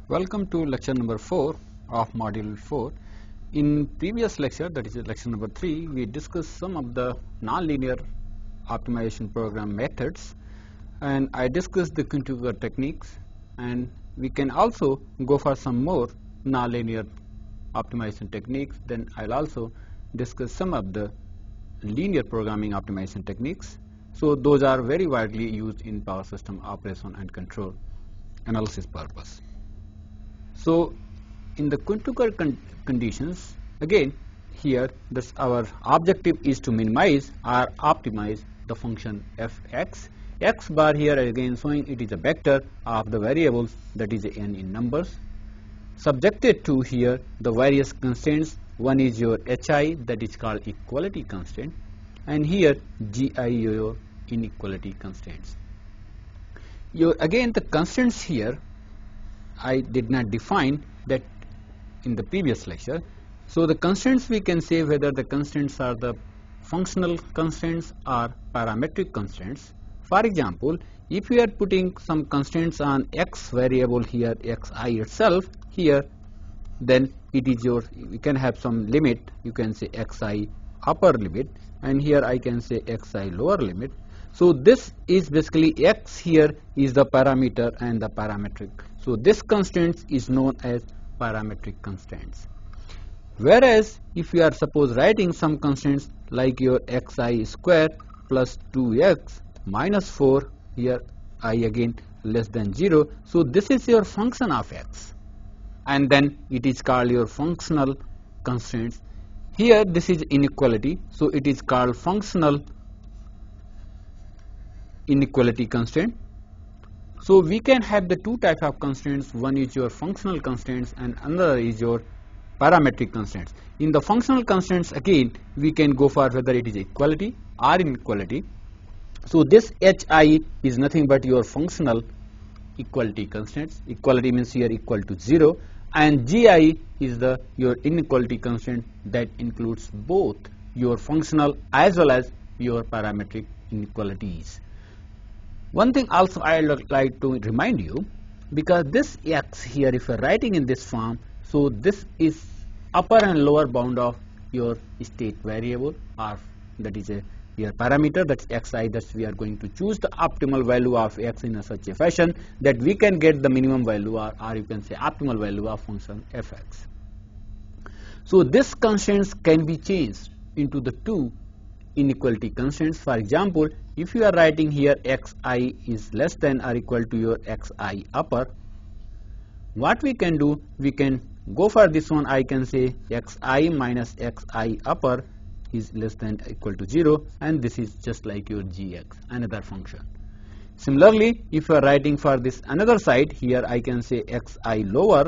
Welcome to lecture number 4 of module 4. In previous lecture, that is lecture number 3, we discussed some of the nonlinear optimization program methods, and I discussed the Kuntuger techniques, and we can also go for some more nonlinear optimization techniques. Then I'll also discuss some of the linear programming optimization techniques. So those are very widely used in power system operation and control analysis purpose. So in the Kuntuger conditions, again here our objective is to minimize or optimize the function fx. X bar here again showing it is a vector of the variables, that is n in numbers, subjected to here the various constraints. One is your hi, that is called equality constraint, and here gi, your inequality constraints. Again the constraints here I did not define that in the previous lecture. So the constraints, we can say whether the constraints are the functional constraints or parametric constraints. For example, if we are putting some constraints on x variable here, xi itself here, then it is we can have some limit, you can say xi upper limit, and here I can say xi lower limit. So this is basically x here is the parameter and the parametric. So this constraint is known as parametric constraints. Whereas if you are suppose writing some constraints like your xi square plus 2x minus 4, here I again less than 0, so this is your function of x, and then it is called your functional constraints. Here this is inequality, so it is called functional inequality constraint. So we can have the two types of constraints. One is your functional constraints and another is your parametric constraints. In the functional constraints, again we can go for whether it is equality or inequality. So this hi is nothing but your functional equality constraints. Equality means here equal to 0, and gi is your inequality constraint that includes both your functional as well as your parametric inequalities. One thing also I would like to remind you, because this x here, if you are writing in this form, so this is upper and lower bound of your state variable, or that is your parameter, that's xi, that we are going to choose the optimal value of x in such a fashion that we can get the minimum value, or you can say optimal value of function fx. So this constraints can be changed into the two inequality constraints. For example, if you are writing here xi is less than or equal to your xi upper, what we can do, we can go for this one. I can say xi minus xi upper is less than or equal to 0, and this is just like your gx, another function. Similarly, if you are writing for this another side, here I can say xi lower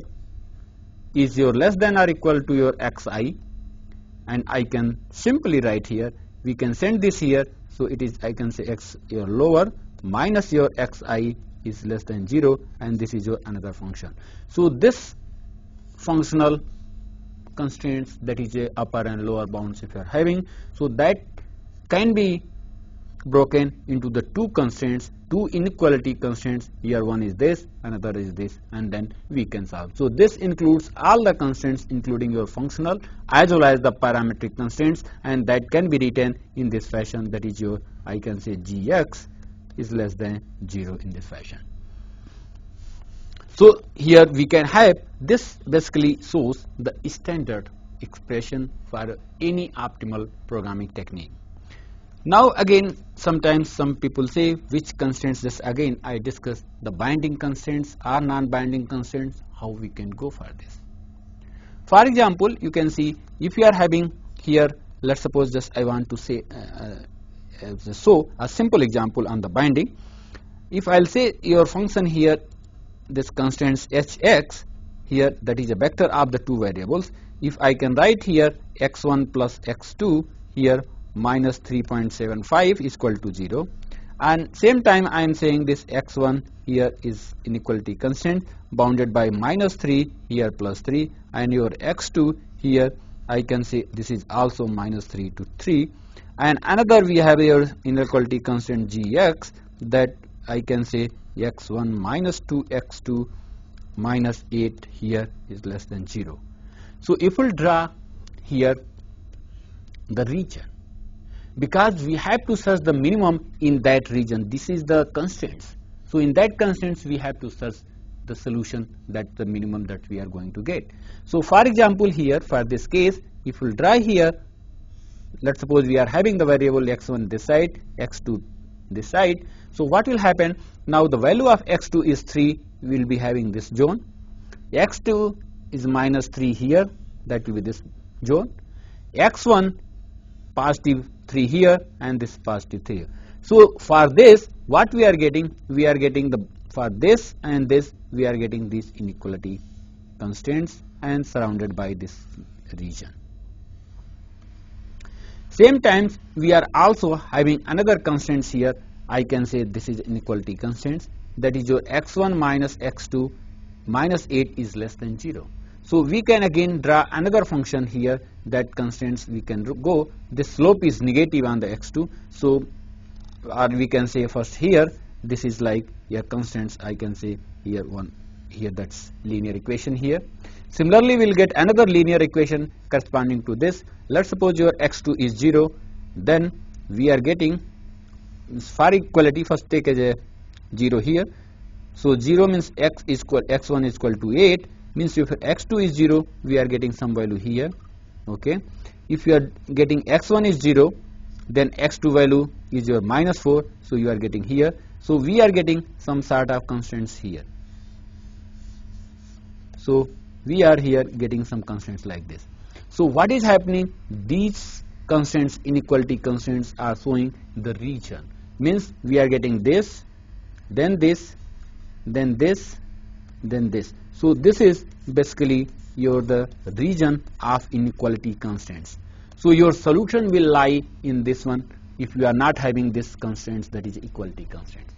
is your less than or equal to your xi, and I can simply write here, we can send this here, so it is, I can say x your lower minus your xi is less than 0, and this is your another function. So this functional constraints, that is a upper and lower bounds if you are having, so that can be broken into the two constraints, two inequality constraints. Here one is this, another is this, and then we can solve. So this includes all the constraints, including your functional as well as the parametric constraints, and that can be written in this fashion, that is your, I can say gx is less than 0 in this fashion. So here we can have this, basically shows the standard expression for any optimal programming technique. Now again, sometimes some people say which constraints, just again I discuss the binding constraints or non-binding constraints, how we can go for this. For example, you can see if you are having here, let's suppose just I want to say so a simple example on the binding. If I'll say your function here, this constraints hx here, that is a vector of the two variables. If I can write here x1 plus x2 here minus 3.75 is equal to 0, and same time I am saying this x1 here is inequality constraint bounded by minus 3 here plus 3, and your x2 here I can say this is also minus 3 to 3, and another we have your inequality constraint gx, that I can say x1 minus 2x2 minus 8 here is less than 0. So if we'll draw here the region, because we have to search the minimum in that region, this is the constraints. So in that constraints we have to search the solution, that the minimum that we are going to get. So for example here, for this case, if we'll draw here, let's suppose we are having the variable x1 this side, x2 this side. So what will happen, now the value of x2 is 3, we will be having this zone, x2 is minus 3 here, that will be this zone, x1 positive 3 here, and this positive 3 here. So for this what we are getting, the for this and this we are getting these inequality constraints and surrounded by this region. Same times we are also having another constraints here. I can say this is inequality constraints, that is your x1 minus x2 minus 8 is less than 0. So we can again draw another function here, that constraints we can go, the slope is negative on the x2. So or we can say first here, this is like your constraints, I can say here one, here that's linear equation here. Similarly we will get another linear equation corresponding to this. Let's suppose your x2 is 0, then we are getting, for equality first take as a 0 here. So 0 means x1 is equal to 8, means if x2 is 0 we are getting some value here. Okay, if you are getting x1 is 0, then x2 value is your minus 4, so you are getting here. So we are getting some sort of constraints here. So we are here getting some constraints like this. So what is happening, these constraints, inequality constraints, are showing the region, means we are getting this, then this, then this, then this. So this is basically your the region of inequality constraints. So your solution will lie in this one if you are not having this constraints, that is equality constraints.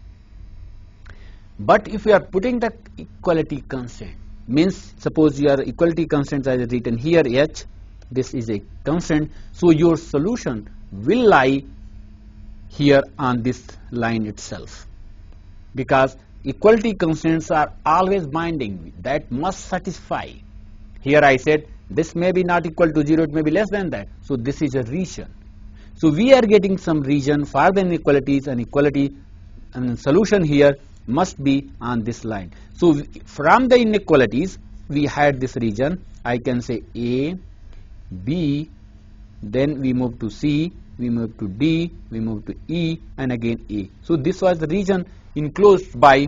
But if you are putting the equality constraint, means suppose your equality constraints as written here h, this is a constraint, so your solution will lie here on this line itself, because equality constraints are always binding, that must satisfy. Here I said this may be not equal to 0, it may be less than that, so this is a region. So we are getting some region for the inequalities, and equality and solution here must be on this line. So from the inequalities we had this region, I can say A, B, then we move to C, we move to D, we move to E, and again A. So this was the region enclosed by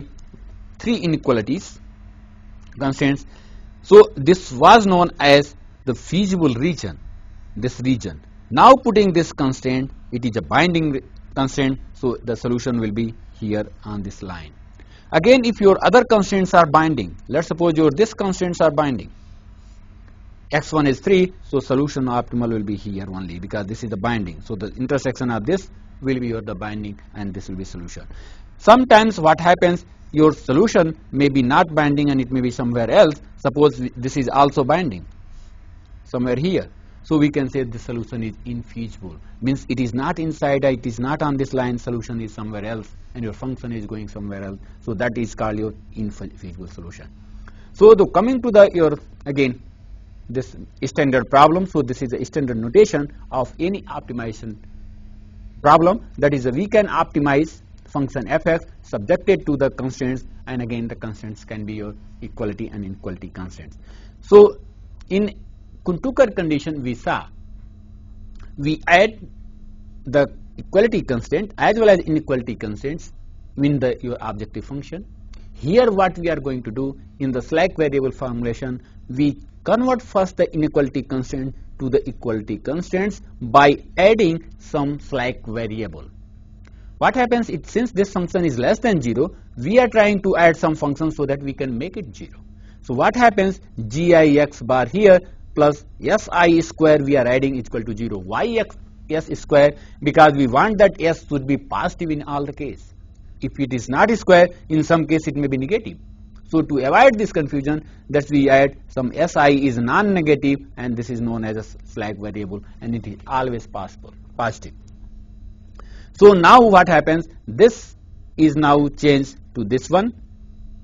3 inequalities constraints. So this was known as the feasible region, this region. Now putting this constraint, it is a binding constraint, so the solution will be here on this line. Again, if your other constraints are binding, let's suppose your this constraints are binding, x1 is 3, so solution optimal will be here only, because this is the binding. So the intersection of this will be your the binding, and this will be solution. Sometimes what happens, your solution may be not binding and it may be somewhere else. Suppose this is also binding somewhere here, so we can say the solution is infeasible, means it is not inside, it is not on this line, solution is somewhere else and your function is going somewhere else, so that is called your infeasible solution. So the coming to the your again this standard problem, so this is a standard notation of any optimization problem, that is we can optimize function fx subjected to the constraints, and again the constraints can be your equality and inequality constraints. So in Kuntukar condition we saw we add the equality constraint as well as inequality constraints in the your objective function. Here what we are going to do in the slack variable formulation, we convert first the inequality constraint to the equality constraints by adding some slack variable. What happens, since this function is less than 0, we are trying to add some function so that we can make it 0. So what happens, gix bar here plus si square we are adding is equal to 0. Why s square? Because we want that s should be positive in all the case. If it is not square, in some case it may be negative. So to avoid this confusion, that we add some si is non-negative, and this is known as a slack variable, and it is always positive. So now what happens, this is now changed to this one,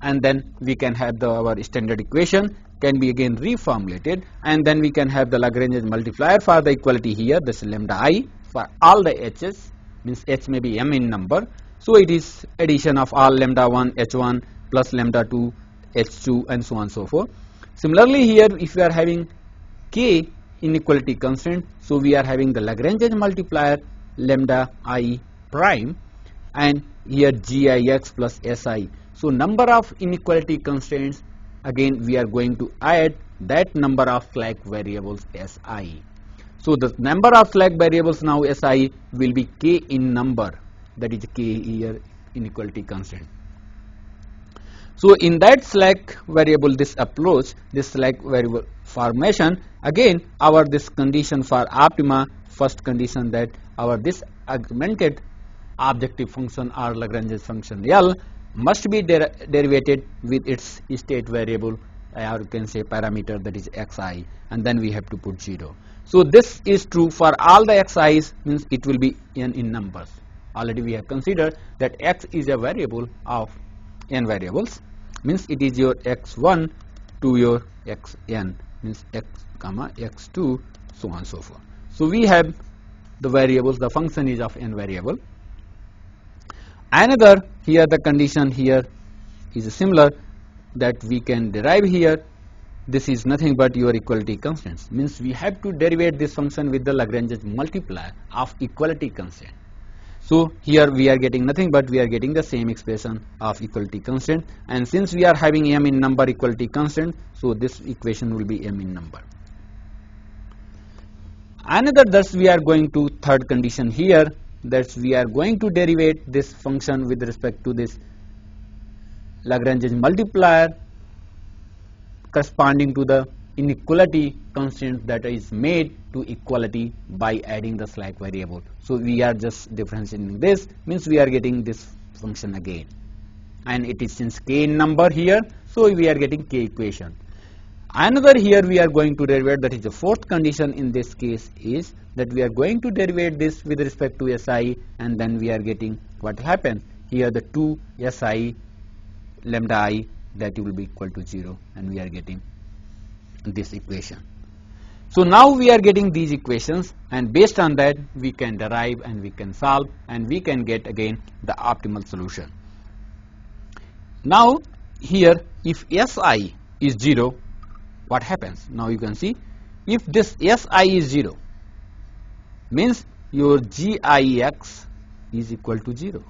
and then we can have our standard equation can be again reformulated, and then we can have the Lagrange multiplier for the equality here, this lambda I for all the h's, means h may be m in number. So it is addition of all lambda 1 h1 plus lambda 2 h2 and so on and so forth. Similarly here, if we are having k inequality constraint, so we are having the Lagrange multiplier lambda I prime, and here gix plus si. So number of inequality constraints, again we are going to add that number of slack variables si. So the number of slack variables now si will be k in number, that is k here inequality constraint. So in that slack variable, this approach, this slack variable formation, again our this condition for optima, first condition that our this augmented objective function or Lagrange function L must be derivated with its state variable, or you can say parameter, that is xi, and then we have to put 0. So this is true for all the xi's, means it will be n in numbers. Already we have considered that x is a variable of n variables, means it is your x1 to your xn, means x comma x2, so on and so forth. So we have the variables, the function is of n variable. Another, here the condition here is similar, that we can derive here, this is nothing but your equality constants, means we have to derivate this function with the Lagrange multiplier of equality constant. So here we are getting nothing but we are getting the same expression of equality constant, and since we are having m in number equality constant, so this equation will be m in number. Another, thus we are going to third condition here, that we are going to derivate this function with respect to this Lagrange multiplier corresponding to the inequality constant that is made to equality by adding the slack variable. So we are just differentiating this, means we are getting this function again, and it is since k in number here, so we are getting k equation. Another, here we are going to derivate, that is the fourth condition in this case, is that we are going to derivate this with respect to si, and then we are getting what happens here, the 2 si lambda I, that will be equal to 0, and we are getting this equation. So now we are getting these equations, and based on that we can derive and we can solve, and we can get again the optimal solution. Now here, if si is 0, what happens? Now you can see, if this si is 0, means your gix is equal to 0,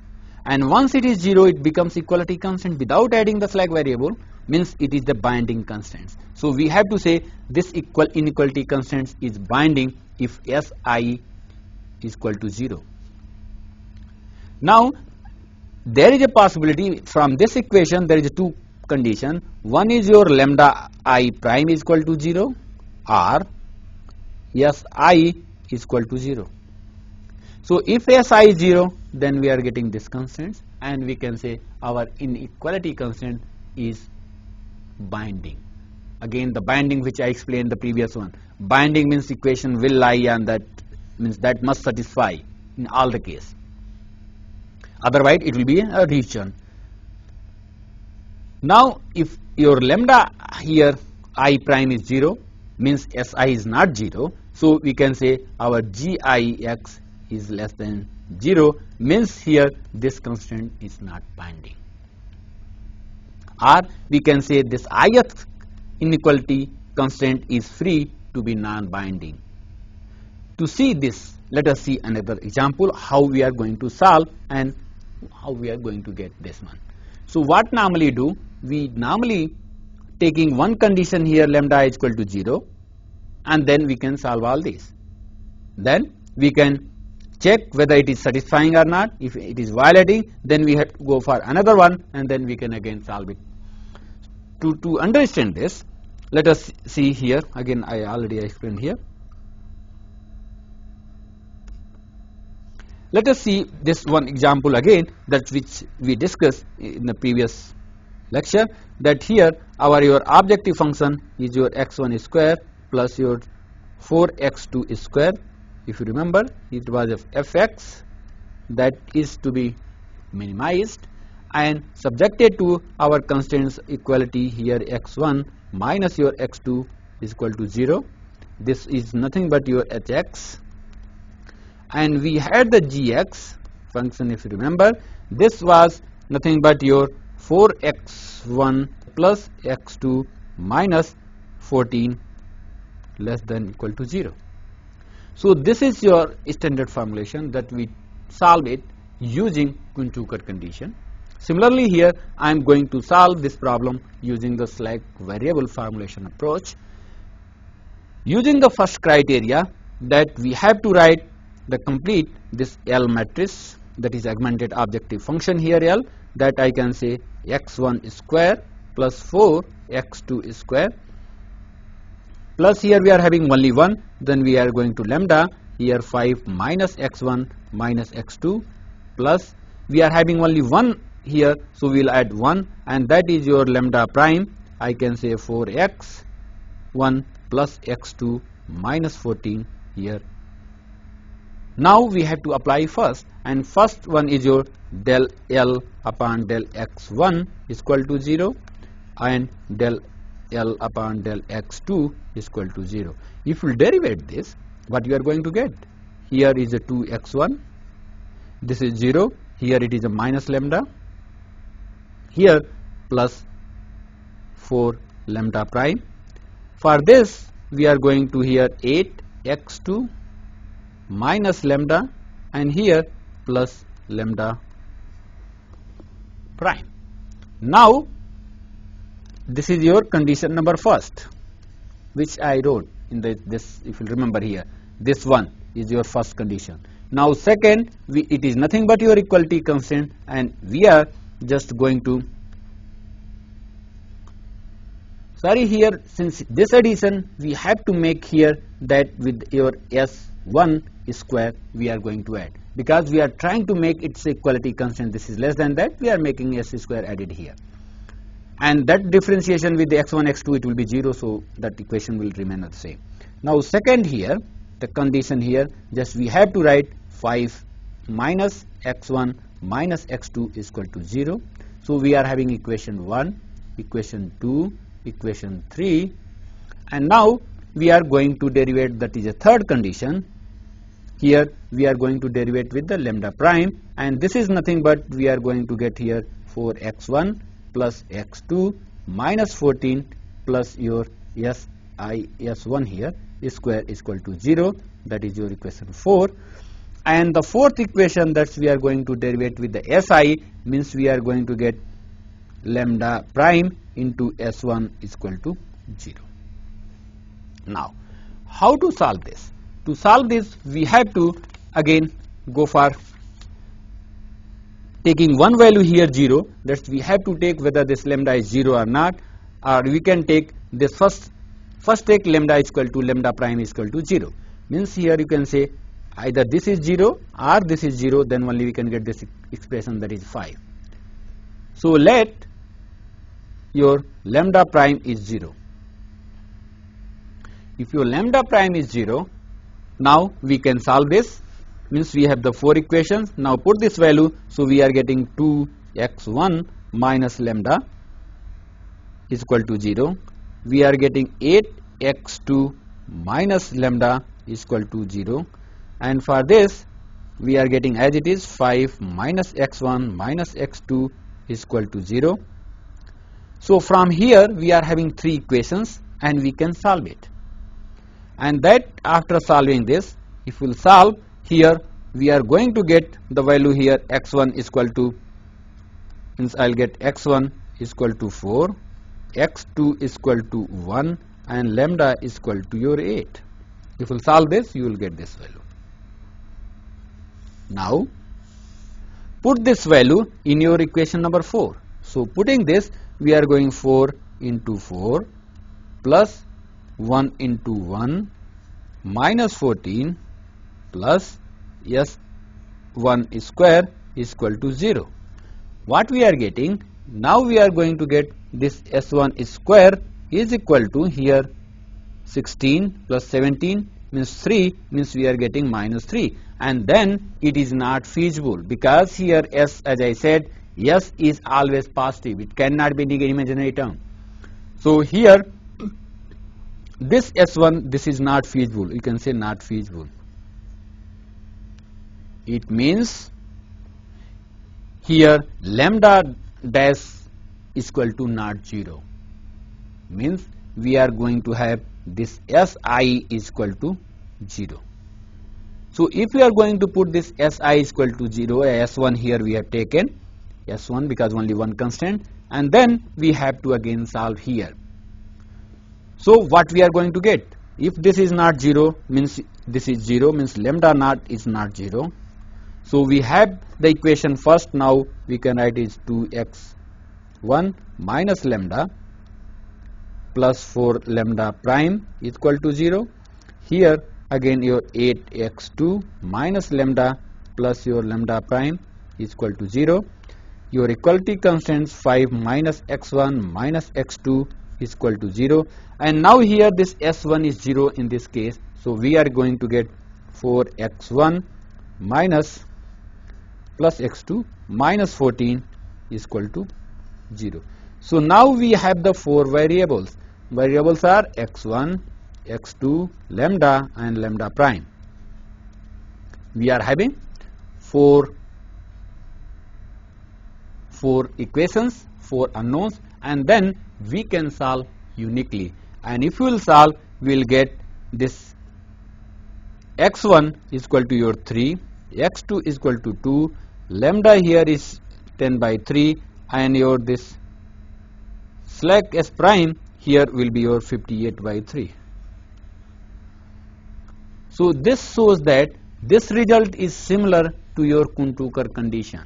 and once it is 0, it becomes equality constant without adding the slack variable, means it is the binding constants. So we have to say this inequality constants is binding if si is equal to 0. Now there is a possibility from this equation, there is a two condition. One is your lambda I prime is equal to 0, or si is equal to 0. So if si is 0, then we are getting this constants, and we can say our inequality constant is binding. Again the binding which I explained the previous one, binding means equation will lie on that, means that must satisfy in all the case, otherwise it will be a region. Now if your lambda here I prime is 0, means si is not 0, so we can say our gix is less than 0, means here this constant is not binding. Or we can say this ith inequality constant is free to be non-binding. To see this, let us see another example how we are going to solve and how we are going to get this one. So what normally do, we normally taking one condition here, lambda is equal to 0, and then we can solve all these. Then we can check whether it is satisfying or not. If it is violating, then we have to go for another one, and then we can again solve it. To understand this, let us see here, again I already explained here. Let us see this one example again, that which we discussed in the previous lecture, that here your objective function is your x1 square plus your 4x2 square. If you remember, it was a fx that is to be minimized, and subjected to our constraints equality here x1 minus your x2 is equal to 0. This is nothing but your hx, and we had the gx function. If you remember, this was nothing but your 4x1 plus x2 minus 14 less than equal to 0. So this is your standard formulation that we solve it using Kuhn-Tucker condition. Similarly, here I am going to solve this problem using the select variable formulation approach. Using the first criteria, that we have to write the complete this L matrix, that is augmented objective function here L, that I can say x1 square plus 4 x2 square plus here we are having only 1, then we are going to lambda here 5 minus x1 minus x2 plus we are having only 1 here, so we will add 1, and that is your lambda prime. I can say 4x1 plus x2 minus 14 here. Now we have to apply first, and first one is your del L upon del x1 is equal to 0 and del L upon del x2 is equal to 0. If you derivate this, what you are going to get? Here is a 2x1, this is 0, here it is a minus lambda, here plus 4 lambda prime. For this we are going to here 8x2 minus lambda and here plus lambda prime. Now this is your condition number first, which I wrote in this, if you remember here, this one is your first condition. Now second, it is nothing but your equality constraint, and we are just going to, sorry, here since this addition we have to make here that with your s1 square we are going to add, because we are trying to make its equality constant. This is less than that, we are making s square added here, and that differentiation with the x1 x2 it will be 0, so that equation will remain the same. Now second here, the condition here, just we have to write 5 minus x1 minus x2 is equal to 0. So we are having equation 1, equation 2, equation 3, and now we are going to derivate, that is a third condition. Here we are going to derivate with the lambda prime, and this is nothing but we are going to get here 4x1 plus x2 minus 14 plus your s1 here square is equal to 0, that is your equation 4. And the fourth equation that we are going to derivate with the si means we are going to get lambda prime into s1 is equal to 0. Now how to solve this? To solve this we have to again go for taking one value here 0, that we have to take whether this lambda is 0 or not, or we can take this first take lambda is equal to lambda prime is equal to 0, means here you can say either this is 0 or this is 0, then only we can get this expression, that is 5. So let your lambda prime is 0. If your lambda prime is 0, now we can solve this, means we have the 4 equations. Now put this value, so we are getting 2x1 minus lambda is equal to 0. We are getting 8x2 minus lambda is equal to 0, and for this we are getting as it is 5 minus x1 minus x2 is equal to 0. So from here we are having 3 equations and we can solve it, and that after solving this, if we will solve here, we are going to get the value here x1 is equal to, means I will get x1 is equal to 4, x2 is equal to 1 and lambda is equal to your 8. If you will solve this, you will get this value. Now put this value in your equation number 4. So putting this, we are going 4 into 4 plus 1 into 1 minus 14 plus s1 square is equal to 0. What we are getting? Now we are going to get this s1 square is equal to here 16 plus 17 means 3, means we are getting minus 3, and then it is not feasible, because here s, as I said, S is always positive. It cannot be imaginary term. So here, this S1, this is not feasible. You can say not feasible. It means here lambda dash is equal to not 0. Means we are going to have this Si is equal to 0. So if we are going to put this Si is equal to 0, S1 here we have taken S1 because only one constant, and then we have to again solve here. So what we are going to get? If this is not 0, means this is 0, means lambda naught is not 0. So we have the equation first. Now we can write is 2x1 minus lambda plus 4 lambda prime is equal to 0. Here again your 8x2 minus lambda plus your lambda prime is equal to 0. Your equality constants 5 minus x1 minus x2 is equal to 0. And now here this S1 is 0 in this case. So we are going to get 4x1 minus plus x2 minus 14 is equal to 0. So now we have the 4 variables. Variables are x1, x2, lambda and lambda prime. We are having four equations, 4 unknowns, and then we can solve uniquely. And if we will solve, we will get this x1 is equal to your 3, x2 is equal to 2, lambda here is 10 by 3, and your this slack s prime here will be your 58 by 3. So this shows that this result is similar to your Kuhn-Tucker condition.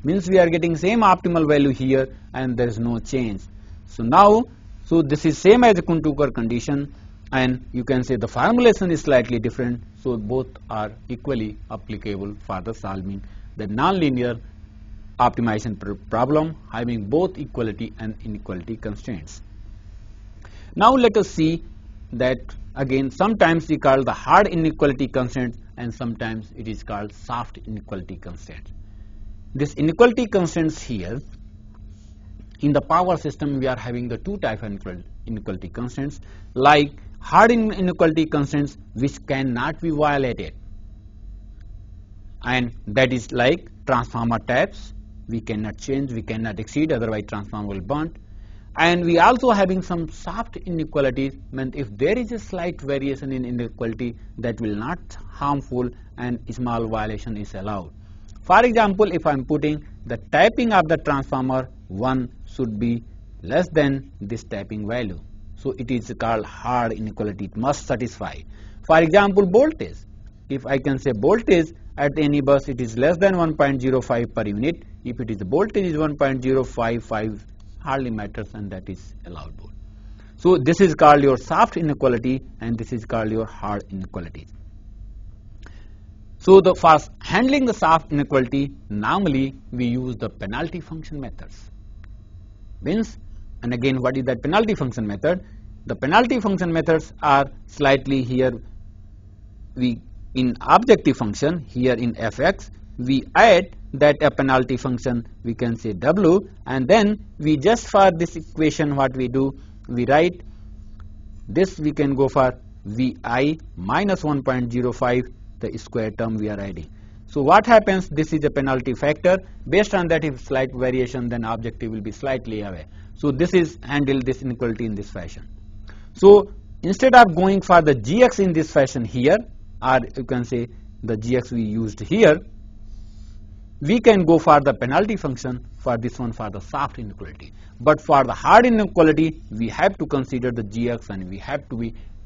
Means we are getting same optimal value here and there is no change. So now, so this is same as the Kuhn-Tucker condition, and you can say the formulation is slightly different. So both are equally applicable for the solving the nonlinear optimization problem having both equality and inequality constraints. Now let us see that again sometimes we call the hard inequality constraints and sometimes it is called soft inequality constraints. This inequality constraints here in the power system we are having the two types of inequality constraints, like hard inequality constraints which cannot be violated, and that is like transformer types. We cannot change, we cannot exceed, otherwise transformer will burn. And we also having some soft inequalities, means if there is a slight variation in inequality that will not harmful and small violation is allowed. For example, if I am putting the tapping of the transformer 1 should be less than this tapping value. So it is called hard inequality, it must satisfy. For example, voltage. If I can say voltage at any bus it is less than 1.05 per unit, if it is the voltage is 1.055 hardly matters and that is allowable. So this is called your soft inequality and this is called your hard inequality. So for handling the soft inequality, normally we use the penalty function methods. Means, and again what is that penalty function method? The penalty function methods are slightly here, we in objective function here in fx we add that a penalty function we can say w, and then we just for this equation what we do, we write this, we can go for vi minus 1.05 the square term we are adding. So what happens, this is a penalty factor, based on that if slight variation then objective will be slightly away. So this is handle this inequality in this fashion. So instead of going for the gx in this fashion here, or you can say the gx we used here, we can go for the penalty function for this one for the soft inequality. But for the hard inequality we have to consider the gx and we have to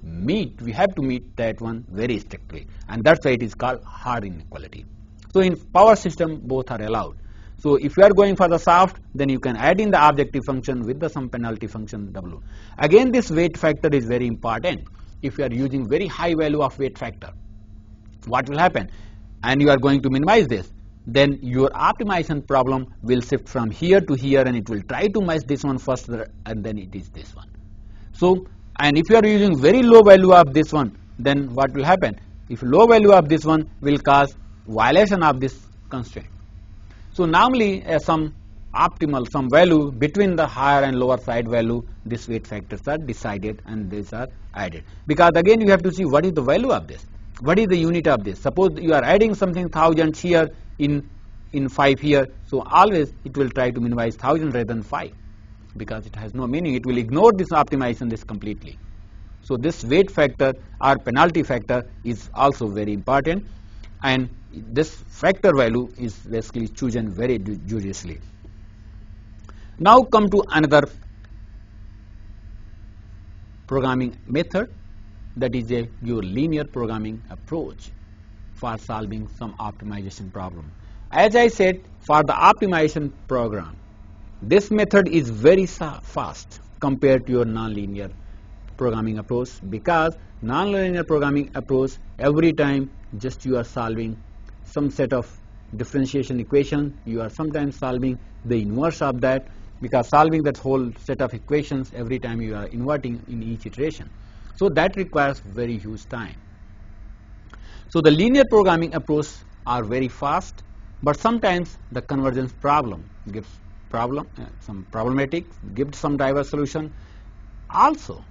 meet that one very strictly, and that's why it is called hard inequality. So in power system both are allowed. So if you are going for the soft, then you can add in the objective function with the some penalty function w. Again this weight factor is very important. If you are using very high value of weight factor, what will happen? And you are going to minimize this, then your optimization problem will shift from here to here and it will try to match this one first and then it is this one. So, and if you are using very low value of this one, then what will happen? If low value of this one will cause violation of this constraint. So normally some optimal, some value between the higher and lower side value, these weight factors are decided and these are added. Because again you have to see what is the value of this, what is the unit of this. Suppose you are adding something 1000 here in 5 here, so always it will try to minimize 1000 rather than 5, because it has no meaning. It will ignore this optimization this completely. So this weight factor or penalty factor is also very important, and this factor value is basically chosen very judiciously. Now come to another programming method, that is your linear programming approach for solving some optimization problem. As I said, for the optimization program, this method is very fast compared to your nonlinear programming approach, because nonlinear programming approach, every time just you are solving some set of differentiation equation, you are sometimes solving the inverse of that, because solving that whole set of equations every time you are inverting in each iteration. So that requires very huge time. So the linear programming approach are very fast, but sometimes the convergence problem gives some problematic, gives some diverse solution. Also,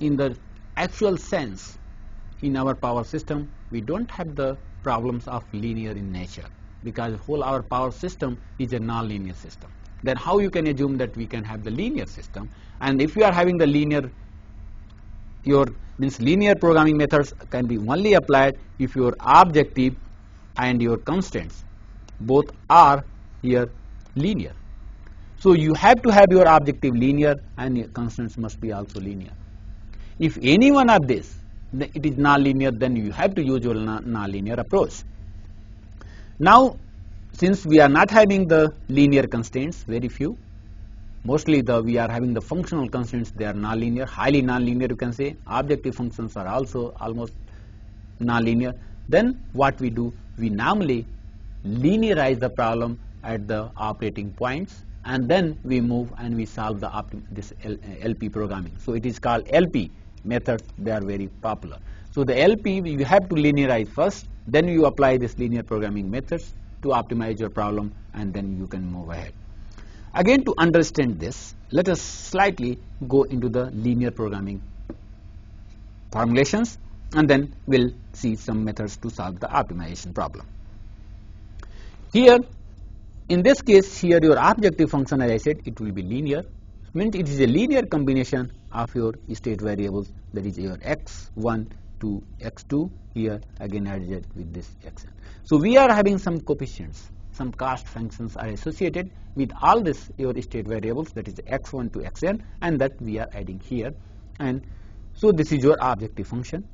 in the actual sense, in our power system, we don't have the problems of linear in nature, because whole our power system is a nonlinear system. Then how you can assume that we can have the linear system? And if you are having the linear, your linear programming methods can be only applied if your objective and your constraints both are here linear. So you have to have your objective linear and your constraints must be also linear. If any one of this it is nonlinear, then you have to use your nonlinear approach. Now, since we are not having the linear constraints, very few, mostly we are having the functional constraints, they are nonlinear, highly nonlinear you can say, objective functions are also almost nonlinear. Then what we do, we normally linearize the problem at the operating points, and then we move and we solve this LP programming. So it is called LP methods, they are very popular. So the LP you have to linearize first, then you apply this linear programming methods to optimize your problem, and then you can move ahead. Again, to understand this, let us slightly go into the linear programming formulations, and then we'll see some methods to solve the optimization problem. Here, in this case, here your objective function, as I said, it will be linear, means it is a linear combination of your state variables, that is your x1 to x2, here again added with this xn. So we are having some coefficients, some cost functions are associated with all this your state variables, that is x1 to xn, and that we are adding here. And so this is your objective function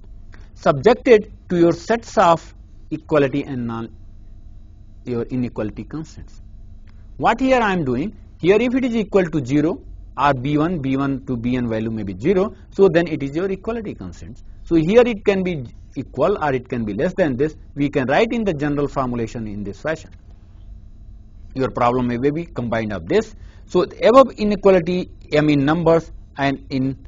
subjected to your sets of equality and your inequality constants. What here I am doing, here if it is equal to 0 or b1 to bn value may be 0, so then it is your equality constants. So here it can be equal or it can be less than this. We can write in the general formulation in this fashion. Your problem may be combined of this. So above inequality m in numbers and in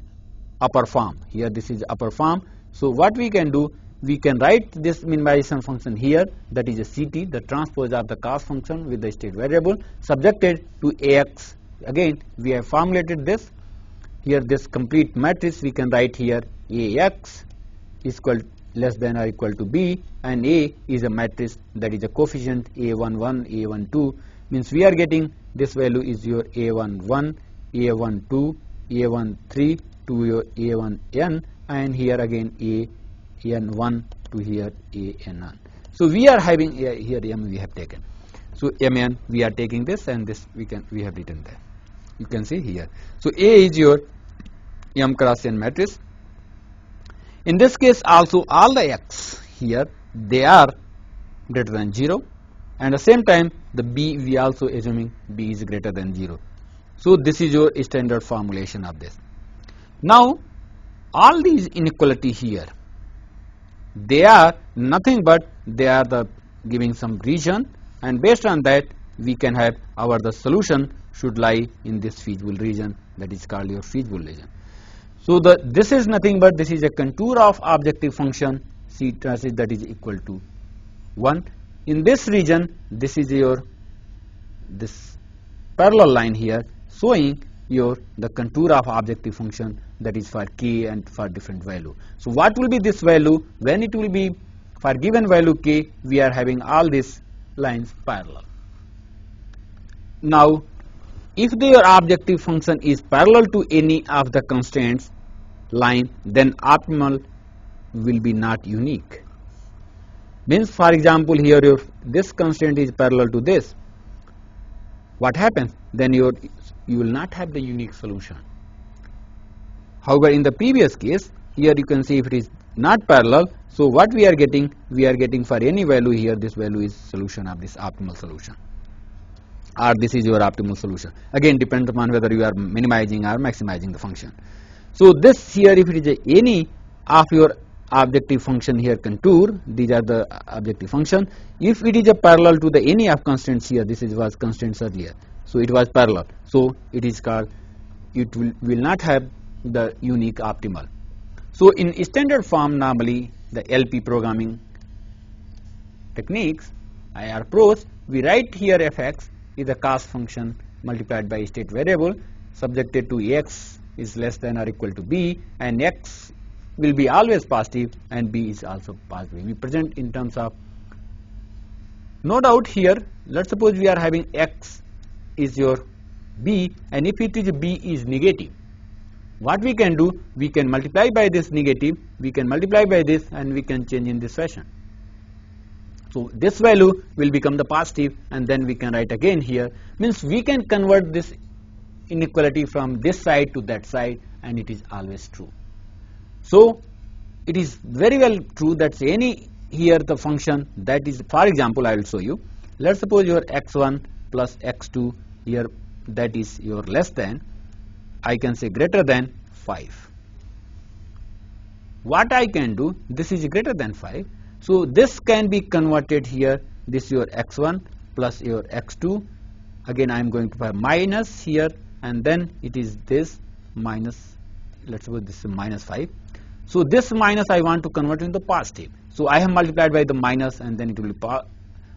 upper form. Here this is upper form. So what we can do, we can write this minimization function here, that is a CT, the transpose of the cost function with the state variable subjected to AX. Again we have formulated this. Here this complete matrix we can write here AX is less than or equal to B, and A is a matrix that is a coefficient A11, A12, means we are getting this value is your A11, A12, A13 to your A1n, and here again AN1 to here ANN. So we are having here M we have taken. So MN we are taking this, and this we have written there. You can see here. So A is your M cross N matrix. In this case also all the x here they are greater than 0, and at the same time the b we also assuming b is greater than 0. So this is your standard formulation of this. Now all these inequality here, they are nothing but they are the giving some region, and based on that we can have the solution should lie in this feasible region, that is called your feasible region. So this is nothing but this is a contour of objective function C transit that is equal to 1. In this region, this is your this parallel line here showing the contour of objective function, that is for k and for different value. So what will be this value when it will be for given value k, we are having all these lines parallel. Now if your objective function is parallel to any of the constraints line, then optimal will be not unique. Means, for example, here this constraint is parallel to this. What happens? Then you will not have the unique solution. However, in the previous case, here you can see if it is not parallel, so what we are getting? We are getting for any value here, this value is solution of this optimal solution, or this is your optimal solution. Again, depends upon whether you are minimizing or maximizing the function. So this here, if it is any of your objective function here contour, these are the objective function. If it is a parallel to the any of constraints here, this is was constraints earlier, so it was parallel. So it is called, it will not have the unique optimal. So in standard form, normally the LP programming techniques or approach, we write here fx is a cost function multiplied by state variable subjected to x is less than or equal to b, and x will be always positive and b is also positive. We present in terms of, no doubt here, let's suppose we are having x is your b, and if it is b is negative, what we can do, we can multiply by this negative, we can multiply by this, and we can change in this fashion. So this value will become the positive, and then we can write again here, means we can convert this inequality from this side to that side, and it is always true. So it is very well true that any here the function that is, for example, I will show you. Let's suppose your x1 plus x2 here, that is your less than, I can say greater than 5. What I can do, this is greater than 5, so this can be converted here, this your x1 plus your x2, again I am going to have minus here, and then it is this minus, let's suppose this is minus 5. So this minus I want to convert into positive, so I have multiplied by the minus, and then it will be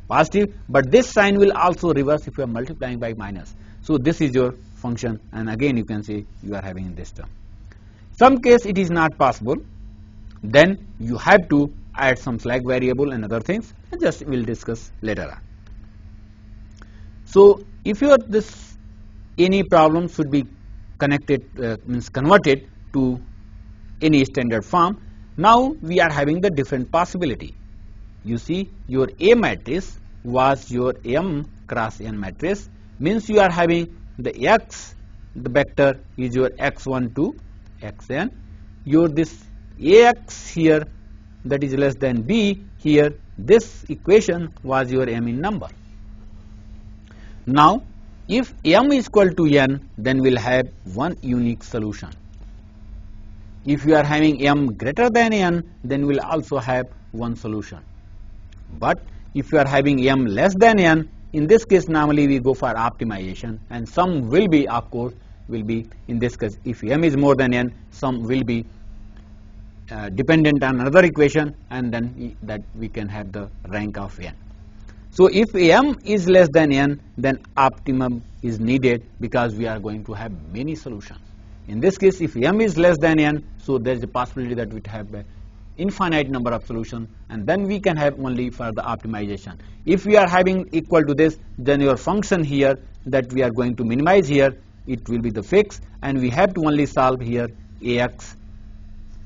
positive, but this sign will also reverse if you are multiplying by minus. So this is your function, and again you can see you are having in this term. Some case it is not possible, then you have to add some slack variable and other things, and just we'll discuss later on. So if your this any problem should be connected means converted to any standard form, now we are having the different possibility. You see, your A matrix was your M cross N matrix, means you are having the x, the vector is your x1 to xn, your this Ax here, that is less than b here, this equation was your M in number. Now if M is equal to n, then we will have one unique solution. If you are having M greater than n, then we will also have one solution. But if you are having M less than n, in this case normally we go for optimization, and some will be, of course, will be in this case, if M is more than n, some will be dependent on another equation, and then that we can have the rank of n. So if M is less than n, then optimum is needed, because we are going to have many solutions. In this case, if M is less than n, so there is a possibility that we have an infinite number of solutions, and then we can have only for the optimization. If we are having equal to this, then your function here that we are going to minimize here, it will be the fix, and we have to only solve here Ax,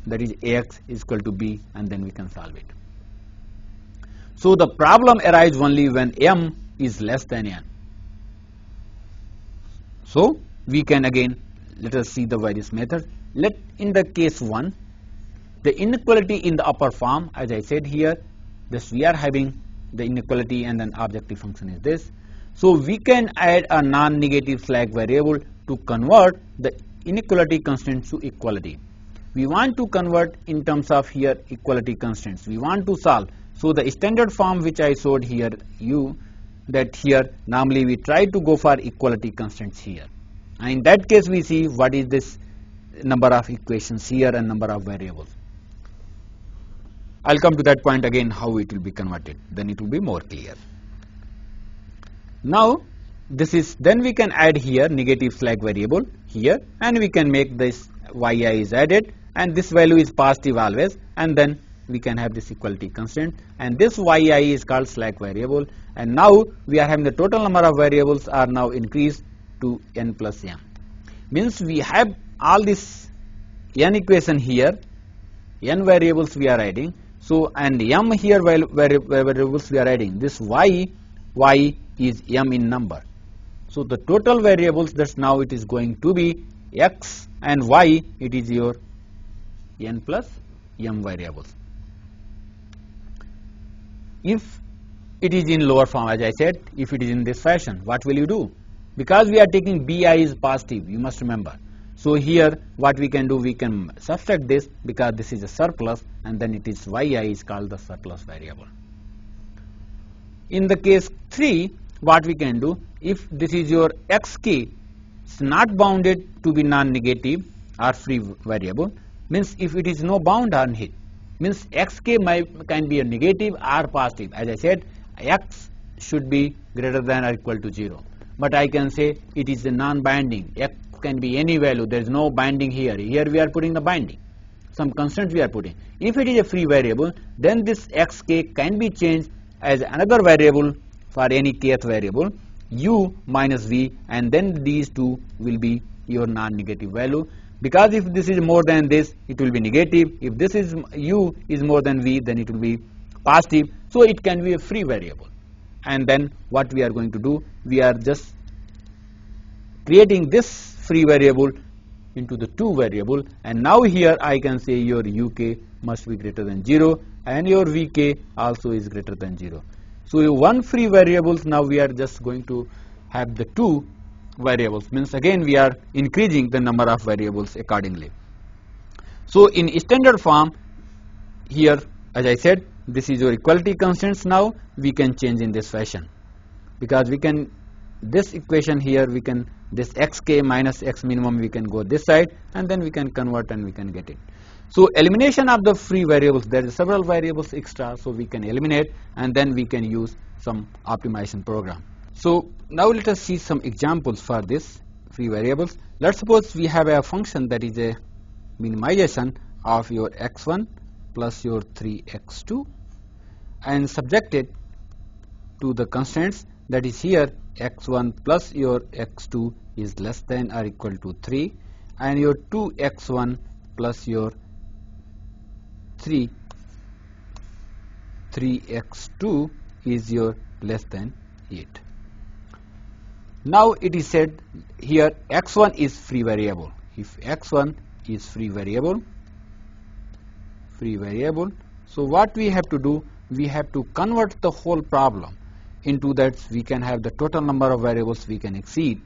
that is Ax is equal to b, and then we can solve it. So the problem arises only when M is less than n. So we can again, let us see the various methods. In the case 1, the inequality in the upper form, as I said here, this we are having the inequality and then objective function is this. So we can add a non-negative slack variable to convert the inequality constraints to equality. We want to convert in terms of here equality constraints. We want to solve. So the standard form which I showed here, that here normally we try to go for equality constraints here. And in that case we see what is this number of equations here and number of variables. I'll come to that point again how it will be converted, then it will be more clear. Now this is, then we can add here negative slack variable here, and we can make this yi is added, and this value is positive always, and then we can have this equality constraint, and this yi is called slack variable. And now we are having the total number of variables are now increased to n plus m. Means we have all this n equation here, n variables we are adding. So and m here variables we are adding. This y is m in number. So the total variables, that's now it is going to be x, and y it is your n plus m variables. If it is in lower form, as I said, if it is in this fashion, what will you do? Because we are taking bi is positive, you must remember. So here what we can do, we can subtract this because this is a surplus, and then it is yi is called the surplus variable. In the case 3, what we can do, if this is your xk, it's not bounded to be non-negative or free variable, means if it is no bound on it, means xk can be a negative or positive. As I said, x should be greater than or equal to 0. But I can say it is a non-binding. X can be any value. There is no binding here. Here we are putting the binding. Some constants we are putting. If it is a free variable, then this xk can be changed as another variable for any kth variable, u minus v, and then these two will be your non-negative value. Because if this is more than this, it will be negative. If this is u is more than v, then it will be positive. So it can be a free variable. And then what we are going to do, we are just creating this free variable into the 2 variable, and now here I can say your uk must be greater than 0, and your vk also is greater than 0. So your one free variables, now we are just going to have the 2 variables, means again we are increasing the number of variables accordingly. So in standard form here, as I said, this is your equality constants. Now we can change in this fashion, because we can, this equation here we can, this xk minus x minimum we can go this side, and then we can convert and we can get it. So elimination of the free variables, there are several variables extra, so we can eliminate, and then we can use some optimization program. So now let us see some examples for this free variables. Let's suppose we have a function that is a minimization of your x1 plus your 3x2 and subjected to the constraints, that is here x1 plus your x2 is less than or equal to 3, and your 2x1 plus your 3x2 is your less than 8. Now it is said here x1 is free variable. If x1 is free variable, so what we have to do, we have to convert the whole problem into that we can have the total number of variables we can exceed.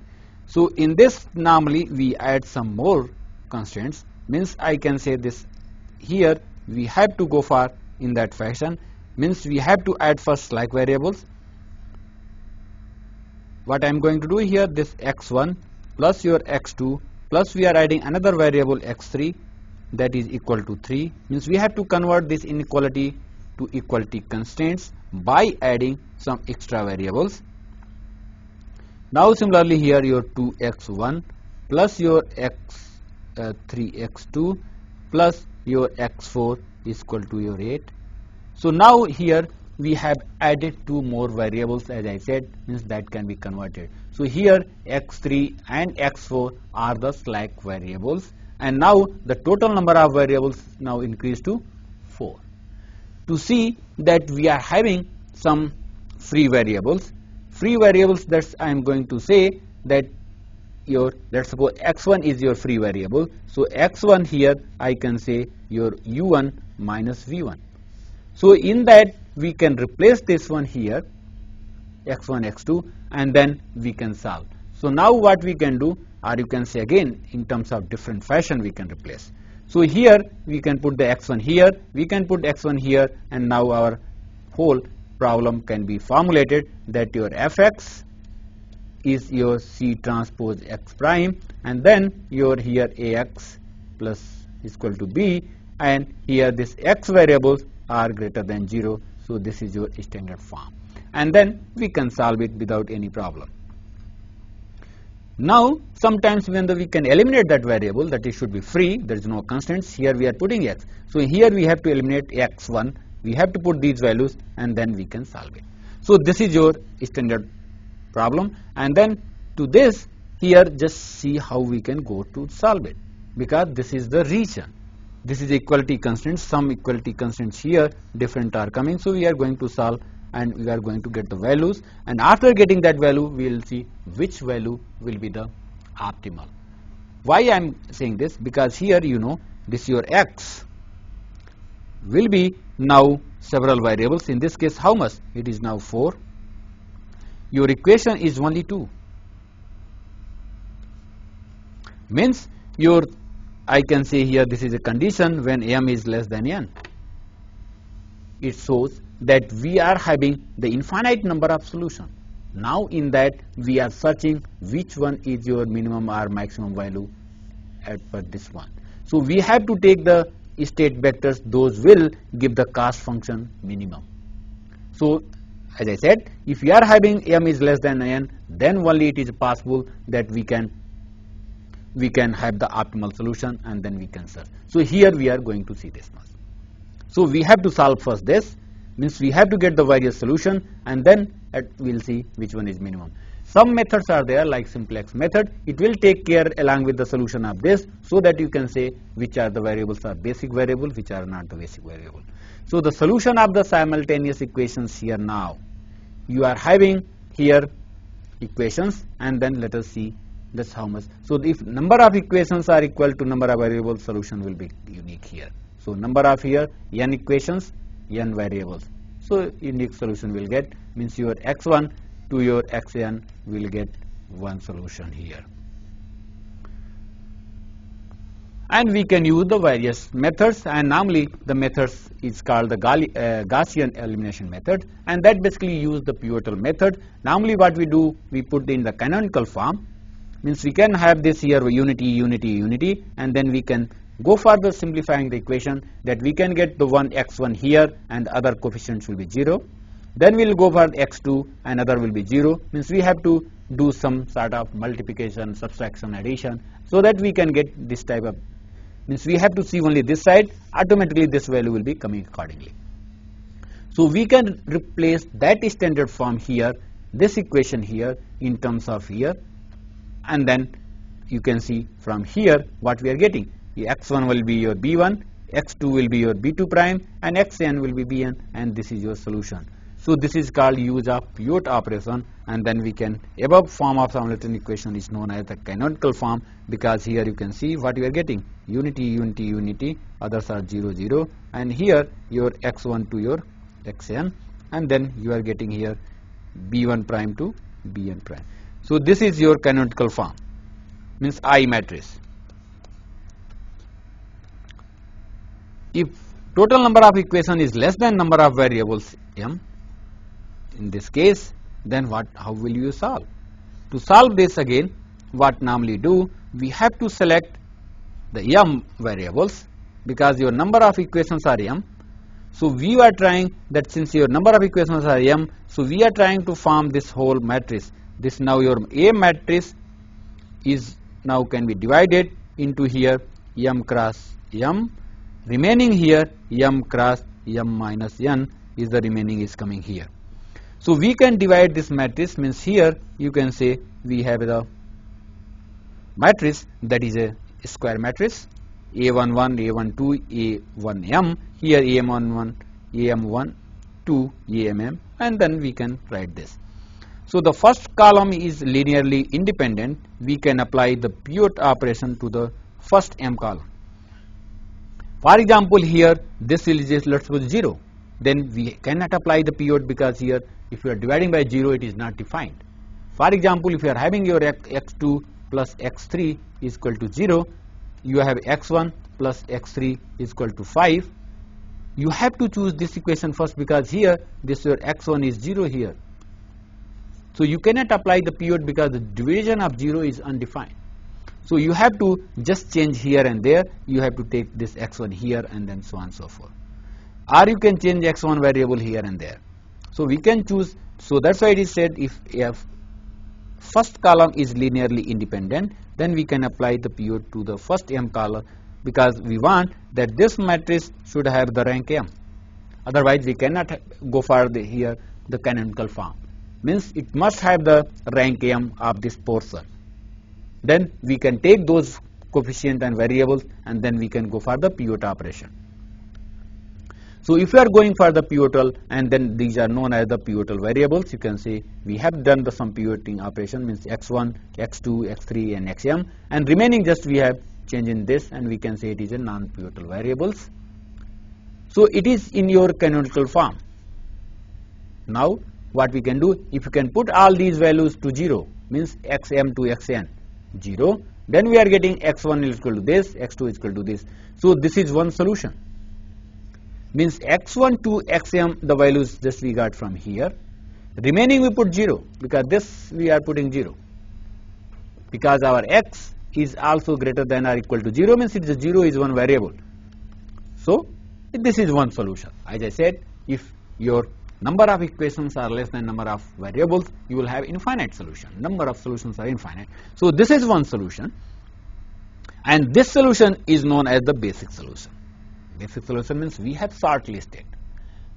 So in this normally we add some more constraints, means I can say this here we have to go for in that fashion, means we have to add first slack variables. What I am going to do here, this x1 plus your x2 plus we are adding another variable x3 that is equal to 3, means we have to convert this inequality to equality constraints by adding some extra variables. Now similarly here your 2x1 plus your 3x2 plus your x4 is equal to your 8. So now here we have added 2 more variables, as I said, means that can be converted. So here x3 and x4 are the slack variables, and now the total number of variables now increased to 4. To see that we are having some free variables, that I am going to say that your, let's suppose x1 is your free variable, so x1 here I can say your u1 minus v1. So in that we can replace this one here x1 x2, and then we can solve. So now what we can do, or you can say again in terms of different fashion we can replace. So here we can put the x1 here, we can put x1 here, and now our whole problem can be formulated that your fx is your c transpose x prime, and then your here ax plus is equal to b, and here this x variables are greater than 0. So this is your standard form, and then we can solve it without any problem. Now sometimes when we can eliminate that variable, that it should be free, there is no constraints, here we are putting x. So here we have to eliminate x1, we have to put these values and then we can solve it. So this is your standard problem, and then to this here just see how we can go to solve it, because this is the region. This is equality constraints, some equality constraints here, different are coming, so we are going to solve and we are going to get the values, and after getting that value we will see which value will be the optimal. Why I am saying this? Because here you know this your x will be now several variables. In this case how much? It is now 4. Your equation is only 2. Means your, I can say here this is a condition when m is less than n. It shows that we are having the infinite number of solutions. Now in that we are searching which one is your minimum or maximum value at per this one. So we have to take the state vectors, those will give the cost function minimum. So as I said, if we are having m is less than n, then only it is possible that we can have the optimal solution and then we can search. So here we are going to see this much. So we have to solve first this, means we have to get the various solution and then we will see which one is minimum. Some methods are there like simplex method, it will take care along with the solution of this, so that you can say which are the variables are basic variable, which are not the basic variable. So the solution of the simultaneous equations here now, you are having here equations and then let us see that's how much. So if number of equations are equal to number of variables, solution will be unique here. So number of here n equations, n variables. So unique solution will get, means your x1 to your xn will get one solution here. And we can use the various methods, and normally the methods is called the Gaussian elimination method, and that basically use the pivotal method. Normally what we do, we put in the canonical form, means we can have this here unity, unity, unity, and then we can go further simplifying the equation that we can get the one x1 here and other coefficients will be 0. Then we will go for x2 and other will be 0, means we have to do some sort of multiplication, subtraction, addition, so that we can get this type of, means we have to see only this side, automatically this value will be coming accordingly. So we can replace that standard form here, this equation here in terms of here, and then you can see from here what we are getting. X1 will be your b1, x2 will be your b2 prime, and xn will be bn, and this is your solution. So this is called use of pivot operation, and then we can, above form of simultaneous equation is known as the canonical form, because here you can see what you are getting, unity, unity, unity, others are 0, 0, and here your x1 to your xn, and then you are getting here b1 prime to bn prime. So this is your canonical form, means I matrix. If total number of equation is less than number of variables m, in this case, then how will you solve? To solve this again, what normally do, we have to select the m variables, because your number of equations are m. So we are trying that since your number of equations are m, so we are trying to form this whole matrix. This now your A matrix is now can be divided into here m cross m, remaining here m cross m minus n is the remaining is coming here. So we can divide this matrix, means here you can say we have the matrix that is a square matrix, a11, a12, a1m, here am11, am1, 2, amm, and then we can write this. So the first column is linearly independent, we can apply the pivot operation to the first m column. For example, here this is just, let's suppose 0, then we cannot apply the pivot, because here if you are dividing by 0 it is not defined. For example, if you are having your x2 plus x3 is equal to 0, you have x1 plus x3 is equal to 5, you have to choose this equation first, because here this your x1 is 0 here. So you cannot apply the pivot because the division of 0 is undefined. So you have to just change here and there, you have to take this x1 here and then so on and so forth. Or you can change x1 variable here and there. So we can choose, so that's why it is said if first column is linearly independent, then we can apply the pivot to the first m column, because we want that this matrix should have the rank m. Otherwise we cannot go for here the canonical form, means it must have the rank m of this portion. Then we can take those coefficient and variables, and then we can go for the pivot operation. So if you are going for the pivotal, and then these are known as the pivotal variables, you can say we have done the some pivoting operation, means x1, x2, x3 and xm, and remaining just we have changed in this, and we can say it is a non-pivotal variables. So it is in your canonical form. Now what we can do, if you can put all these values to 0, means xm to xn 0, then we are getting x1 is equal to this, x2 is equal to this. So this is one solution, means x1 to xm the values just we got from here, remaining we put 0, because this we are putting 0, because our x is also greater than or equal to 0, means it is 0 is one variable. So this is one solution. As I said, if your number of equations are less than number of variables, you will have infinite solution. Number of solutions are infinite. So this is one solution, and this solution is known as the basic solution. Basic solution means we have shortlisted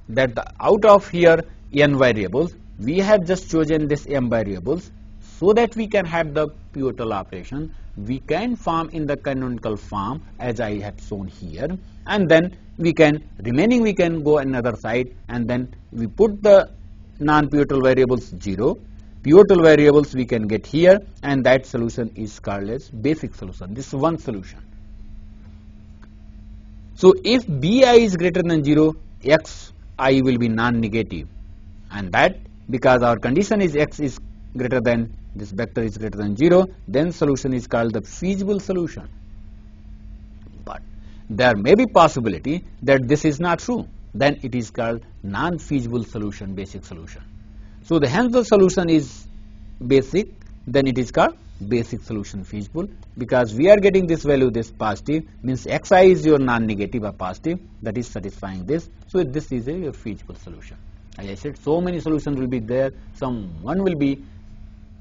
that out of here n variables, we have just chosen this m variables, so that we can have the pivotal operation. We can form in the canonical form as I have shown here, and then we can remaining we can go another side, and then we put the non-pivotal variables 0, pivotal variables we can get here, and that solution is called as basic solution. This is one solution. So if bi is greater than 0, xi will be non-negative, and that because our condition is x is greater than this vector is greater than 0, then solution is called the feasible solution. But there may be possibility that this is not true, then it is called non-feasible solution, basic solution. So hence the solution is basic, then it is called basic solution feasible, because we are getting this value, this positive, means xi is your non-negative or positive, that is satisfying this. So this is your feasible solution. As I said, so many solutions will be there, some one will be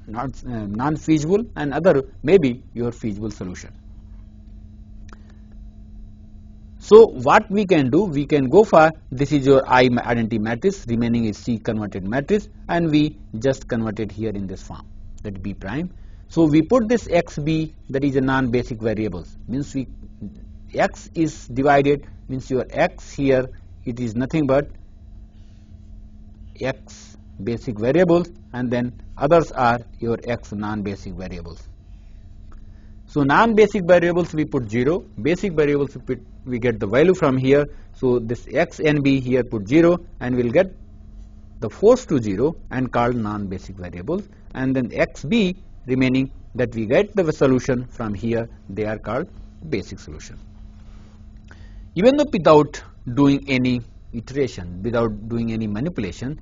not non-feasible, and other may be your feasible solution. So what we can do, we can go for this is your I identity matrix, remaining is C converted matrix, and we just converted here in this form, that B prime. So we put this xb, that is a non-basic variables, means we x is divided, means your x here it is nothing but x basic variables, and then others are your x non-basic variables. So non-basic variables we put 0, basic variables we get the value from here. So this x and b here put 0, and we'll get the force to 0 and called non-basic variables, and then xb remaining that we get the solution from here, they are called basic solution. Even though without doing any iteration, without doing any manipulation,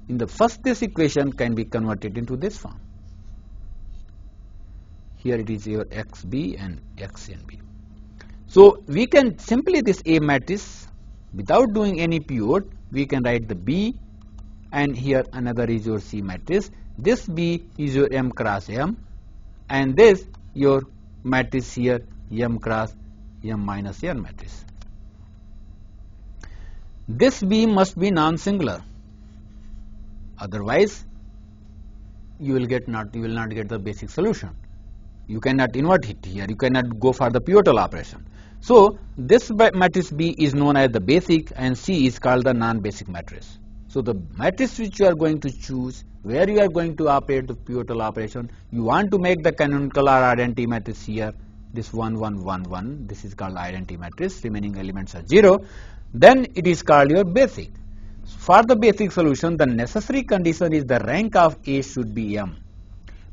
in the first this equation can be converted into this form. Here it is your xb and xnb. So we can simply this A matrix, without doing any pivot, we can write the B, and here another is your C matrix. This B is your m cross m, and this your matrix here m cross m minus n matrix. This B must be non-singular, otherwise you will not get the basic solution. You cannot invert it here, you cannot go for the pivotal operation. So this matrix B is known as the basic, and C is called the non-basic matrix. So the matrix which you are going to choose, where you are going to operate the pivotal operation, you want to make the canonical or identity matrix here, this 1 1 1 1, this is called identity matrix, remaining elements are 0, then it is called your basic. For the basic solution, the necessary condition is the rank of A should be m,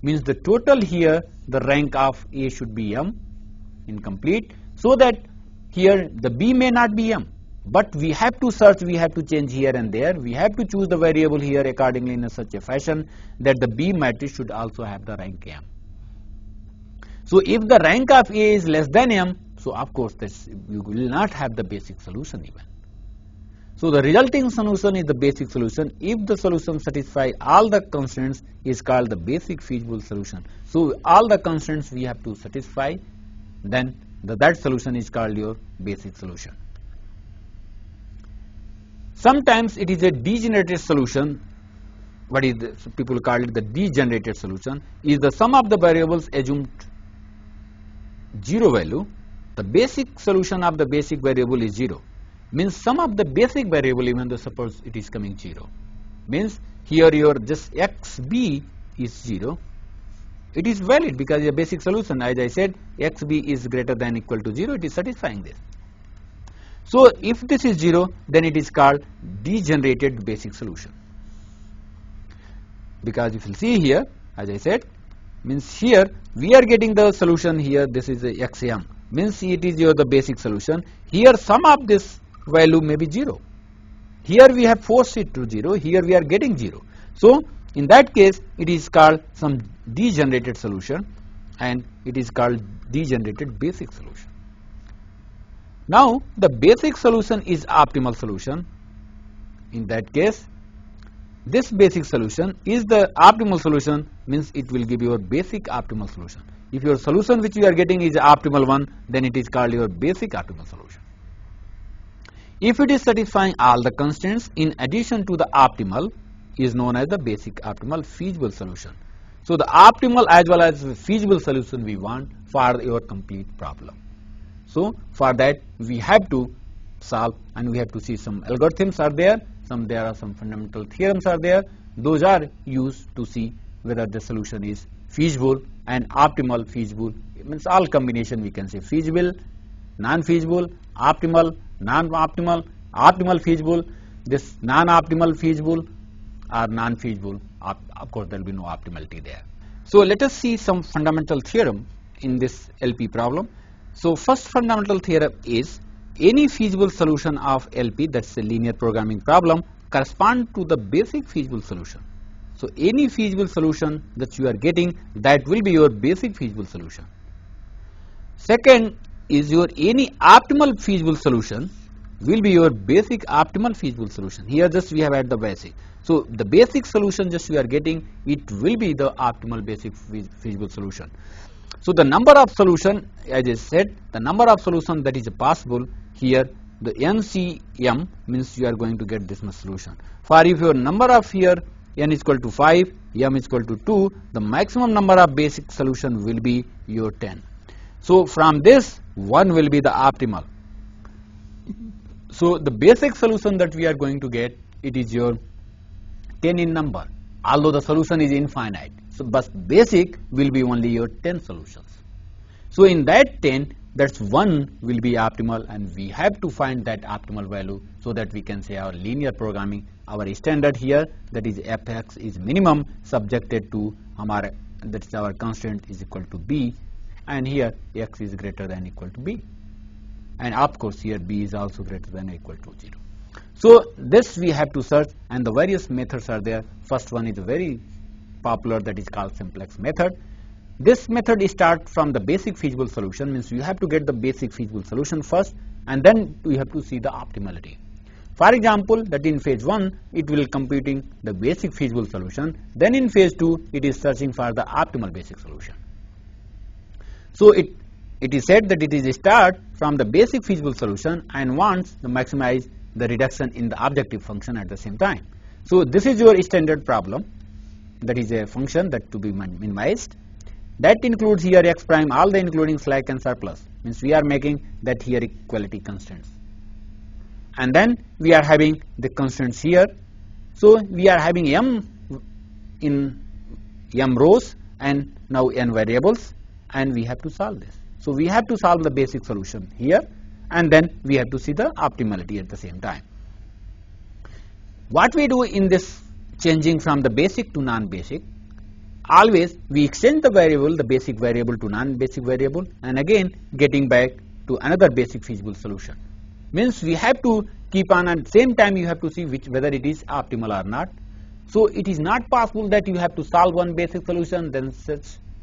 means the total here the rank of A should be m, incomplete, so that here the B may not be m, but we have to search, we have to change here and there, we have to choose the variable here accordingly in such a fashion that the B matrix should also have the rank m. So if the rank of A is less than m, so of course this you will not have the basic solution even. So the resulting solution is the basic solution. If the solution satisfies all the constraints, is called the basic feasible solution. So all the constraints we have to satisfy, then that solution is called your basic solution. Sometimes it is a degenerated solution. What is the, so people call it the degenerated solution, is the sum of the variables assumed zero value. The basic solution of the basic variable is 0. Means sum of the basic variable, even though suppose it is coming 0. Means here your just xb is 0. It is valid because a basic solution, as I said, xb is greater than or equal to 0, it is satisfying this. So if this is 0, then it is called degenerated basic solution. Because if you see here, as I said, means here we are getting the solution here, this is a xm, means it is your the basic solution. Here sum of this value may be 0. Here we have forced it to 0, here we are getting 0. So in that case it is called some degenerated solution, and it is called degenerated basic solution. Now the basic solution is optimal solution. In that case, this basic solution is the optimal solution, means it will give your basic optimal solution. If your solution which you are getting is optimal one, then it is called your basic optimal solution. If it is satisfying all the constraints in addition to the optimal, is known as the basic optimal feasible solution. So the optimal as well as feasible solution we want for your complete problem. So for that we have to solve, and we have to see some algorithms are there, there are some fundamental theorems are there. Those are used to see whether the solution is feasible and optimal. Feasible, it means all combination, we can say feasible, non-feasible, optimal, non-optimal, optimal feasible, this non-optimal feasible or non-feasible. Of course there will be no optimality there. So let us see some fundamental theorem in this LP problem. So first fundamental theorem is, any feasible solution of LP, that's a linear programming problem, correspond to the basic feasible solution. So any feasible solution that you are getting, that will be your basic feasible solution. Second is your any optimal feasible solution will be your basic optimal feasible solution. Here just we have had the basic. So the basic solution just we are getting, it will be the optimal basic feasible solution. So the number of solution, as I said, the number of solution that is possible here, the NCM means you are going to get this much solution. For if your number of here n is equal to 5, m is equal to 2, the maximum number of basic solution will be your 10. So from this, 1 will be the optimal. So the basic solution that we are going to get, it is your 10 in number, although the solution is infinite. So but basic will be only your 10 solutions. So in that 10, that's 1 will be optimal, and we have to find that optimal value so that we can say our linear programming, our standard here, that is fx is minimum subjected to hamara, that is our constraint is equal to b, and here x is greater than or equal to b, and of course here b is also greater than or equal to 0. So this we have to search, and the various methods are there. First one is very popular, that is called Simplex method. This method starts from the basic feasible solution, means you have to get the basic feasible solution first, and then we have to see the optimality. For example, that in phase 1 it will computing the basic feasible solution, then in phase 2 it is searching for the optimal basic solution. So it is said that it is start from the basic feasible solution and wants to maximize the reduction in the objective function at the same time. So this is your standard problem, that is a function that to be minimized. That includes here x prime, all the including slack and surplus, means we are making that here equality constraints. And then we are having the constraints here. So we are having m in m rows and now n variables, and we have to solve this. So we have to solve the basic solution here, and then we have to see the optimality at the same time. What we do in this changing from the basic to non-basic, always we extend the variable, the basic variable to non-basic variable, and again getting back to another basic feasible solution. Means we have to keep on, at the same time you have to see whether it is optimal or not. So it is not possible that you have to solve one basic solution, then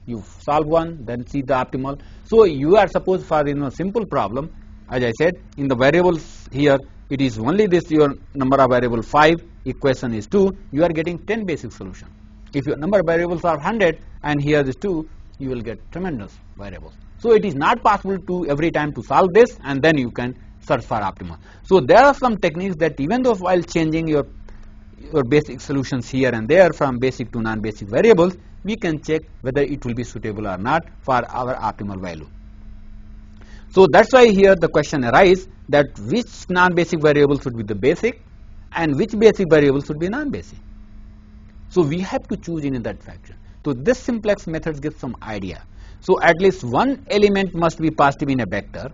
you solve one, then see the optimal. So you are supposed for simple problem, as I said, in the variables here it is only this your number of variable 5, equation is 2, you are getting 10 basic solution. If your number of variables are 100 and here is 2, you will get tremendous variables. So it is not possible to every time to solve this and then you can search for optimum. So there are some techniques that even though while changing your basic solutions here and there from basic to non-basic variables, we can check whether it will be suitable or not for our optimal value. So that's why here the question arises that which non-basic variable should be the basic and which basic variable should be non-basic. So we have to choose in that fashion. So this simplex method gives some idea. So at least one element must be positive in a vector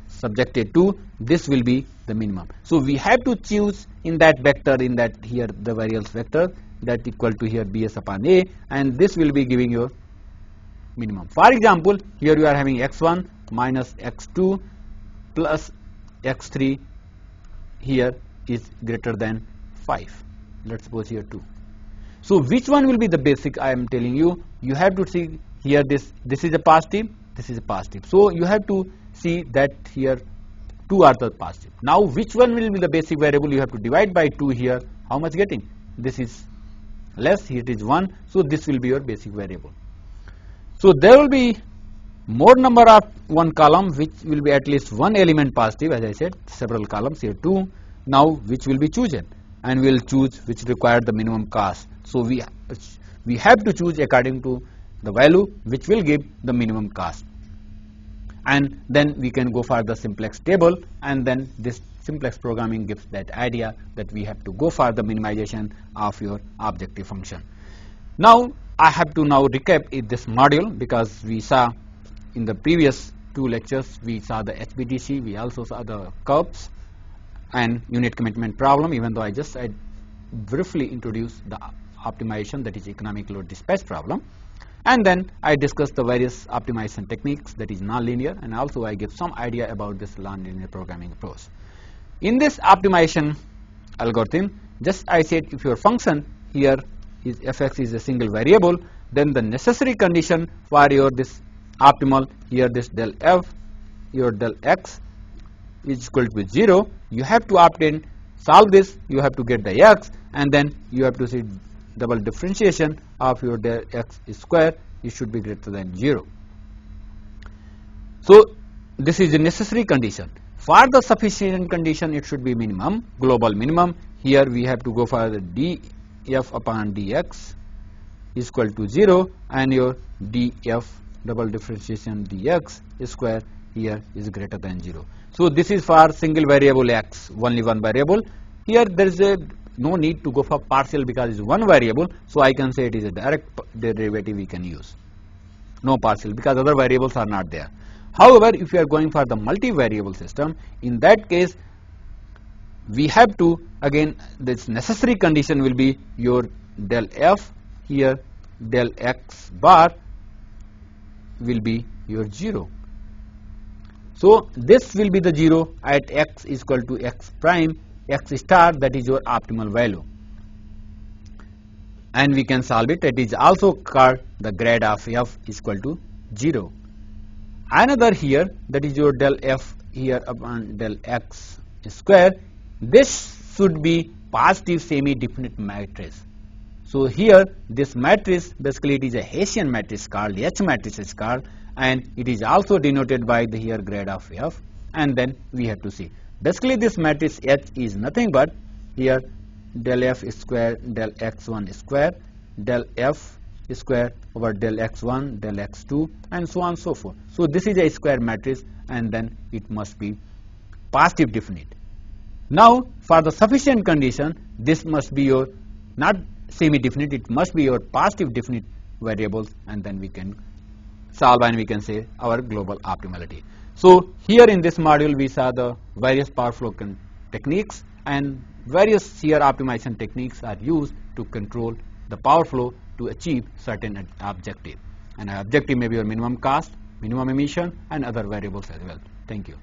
subjected to this will be the minimum. So we have to choose in that vector, in that here the variance vector that equal to here bs upon a, and this will be giving you minimum. For example, here you are having x1 minus x2 plus x3 here is greater than 5. Let's suppose here 2. So which one will be the basic? I am telling you, you have to see here this is a positive, this is a positive. So you have to see that here 2 are the positive. Now which one will be the basic variable? You have to divide by 2 here. How much getting? This is less, here it is 1. So this will be your basic variable. So there will be more number of one column which will be at least one element positive, as I said, several columns here 2. Now which will be chosen? And we will choose which require the minimum cost. So we have to choose according to the value which will give the minimum cost. And then we can go for the simplex table, and then this simplex programming gives that idea that we have to go for the minimization of your objective function. Now I have to now recap this module, because we saw in the previous 2 lectures we saw the HBDC, we also saw the curves and unit commitment problem, even though I briefly introduced the optimization, that is economic load dispatch problem. And then I discussed the various optimization techniques, that is nonlinear, and also I give some idea about this nonlinear programming approach. In this optimization algorithm, just I said if your function here is fx is a single variable, then the necessary condition for your this optimal here this del f, your del x is equal to 0. You have to obtain, solve this, you have to get the x, and then you have to see double differentiation of your del x square, it should be greater than 0. So this is a necessary condition. For the sufficient condition, it should be minimum, global minimum. Here we have to go for the df upon dx is equal to 0, and your df double differentiation dx square here is greater than 0. So this is for single variable x, only one variable. Here there is no need to go for partial because it's one variable, so I can say it is a direct derivative we can use. No partial because other variables are not there. However, if you are going for the multi-variable system, in that case we have to, again this necessary condition will be your del f here del x bar will be your 0. So this will be the 0 at x is equal to x prime x star, that is your optimal value, and we can solve it. It is also called the grad of f is equal to 0. Another here, that is your del f here upon del x square, this should be positive semi-definite matrix. So here this matrix basically it is a Hessian matrix called H matrix is called, and it is also denoted by the here grad of f, and then we have to see. Basically this matrix H is nothing but here del f square del x1 square del f square over del x1 del x2 and so on and so forth. So this is a square matrix, and then it must be positive definite. Now for the sufficient condition, this must be your not semi-definite, it must be your positive definite variables, and then we can solve and we can say our global optimality. So here in this module we saw the various power flow techniques, and various here optimization techniques are used to control the power flow to achieve certain objective, and objective may be your minimum cost, minimum emission, and other variables as well. Thank you.